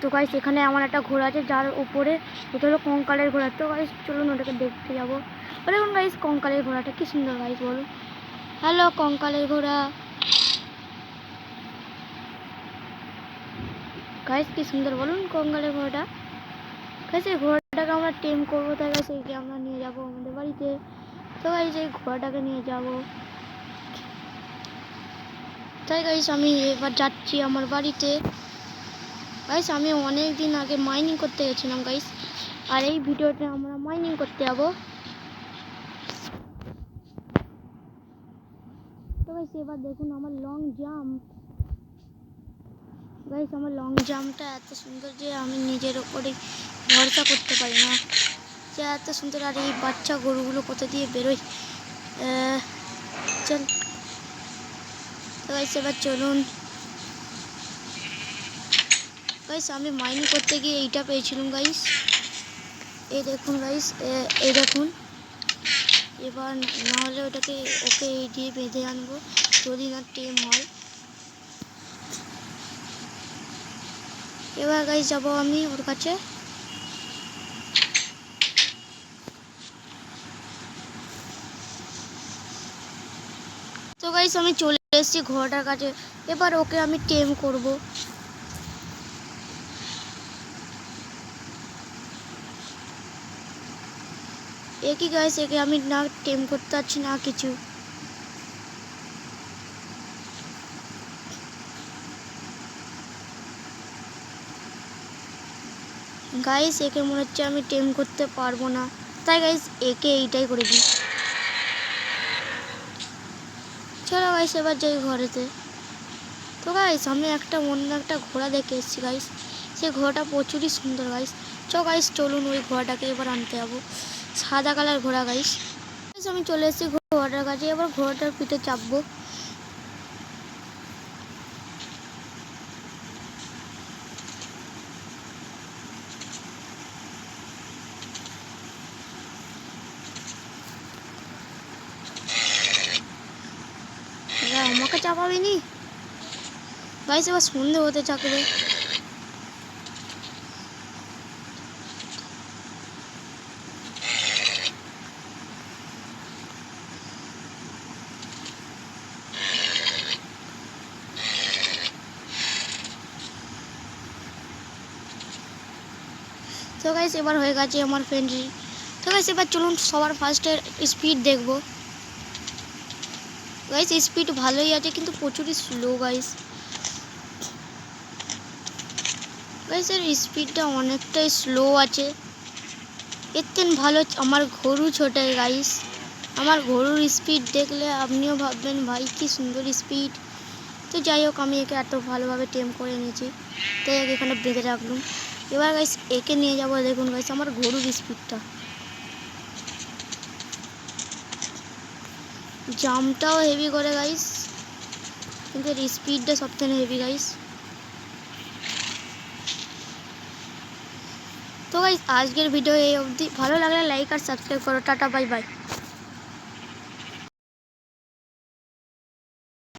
তো গাইস এখানে আমার একটা ঘোড়া আছে যার উপরে ওটা হলো কঙ্কালের ঘোড়া। তো গাইস চলুন ওটাকে দেখতে যাবো। দেখুন গাইস কঙ্কালের ঘোড়াটা কি সুন্দর গাইস, বলুন। হ্যালো কঙ্কালের ঘোড়া গাইস, কি সুন্দর বলুন কঙ্কালের ঘোড়াটা। গাইস এই ঘোড়াটাকে আমরা টেম করবো, তাই গাইস এইকে আমরা নিয়ে যাবো আমাদের বাড়িতে। তো গাইস এই ঘোড়াটাকে নিয়ে যাবো, তাই গাইস আমি এবার যাচ্ছি আমার বাড়িতে। গাইস আমি অনেক দিন আগে মাইনিং করতে গেছিলাম গাইস, আর এই ভিডিওতে আমরা মাইনিং করতে যাবো। তো গাইস এবার দেখুন আমার লং জাম্প। গাইস আমার লং জাম্পটা এত সুন্দর যে আমি নিজের ওপরে ভরসা করতে পারি না, যে এত সুন্দর। আর এই বাচ্চা গরুগুলো কোথা দিয়ে বেরোয়। চল তো গাইস এবার চলুন। গাইস আমি মাইনিং করতে গিয়ে এইটা পেয়েছিলাম গাইস, এই দেখুন গাইস, এই দেখুন। এবার না হলে ওটাকে ওকে এই দিয়ে বেঁধে আনবো যদি না টেম হয়। এবার গাইস যাবো আমি ওর কাছে। তো গাইস আমি চলে এসেছি ঘোড়াটার কাছে, এবার ওকে আমি টেম করব। একই গাইস একে আমি না টেম করতে পারছি না কিছু। গাইস একে মনে হচ্ছে আমি টেম করতে পারবো না, তাই গাইস একে এইটাই করে দিই। চলো গাইস এবার যাই ঘরেতে। তো গাইস আমি অন্য একটা ঘোড়া দেখে এসেছি গাইস, সেই ঘোড়াটা প্রচুরই সুন্দর গাইস। গাইস চলুন ওই ঘোড়াটাকে এবার আনতে যাবো, সাদা কালার ঘোড়া গাইস। আমি চলে এসেছি ঘোড়াটার কাছে, এবার ঘোড়াটার পিঠে চাপবো। আমাকে চাপাবিনি গাইস, এবার সন্ধে হতে চাকবে। তো গাইস এবার হয়ে গেছে আমার ফ্রেন্ডলি। তো গাইস এবার চলুন সবার ফার্স্টে স্পিড দেখবো। গাইস স্পিড ভালোই আছে কিন্তু প্রচুরই স্লো গাইস। গাইস এর স্পিডটা অনেকটাই স্লো আছে, এর থেকে ভালো আমার গরু ছোটে গাইস। আমার গরুর স্পিড দেখলে আপনিও ভাববেন ভাই কি সুন্দর স্পিড। তো যাই হোক আমি একে এত ভালোভাবে টেম করে নিয়েছি, তাই এখানে বেঁধে রাখলাম। এবার গাইস একে নিয়ে যাবো। দেখুন গাইস আমার গরুর স্পিডটা, জাম্পটাও হেভি করে গাইস, কিন্তু এর স্পিডটা সবথেকে হেভি গাইস। তো গাইস আজকের ভিডিও এই অবধি, ভালো লাগলে লাইক আর সাবস্ক্রাইব করো। Tata bye bye.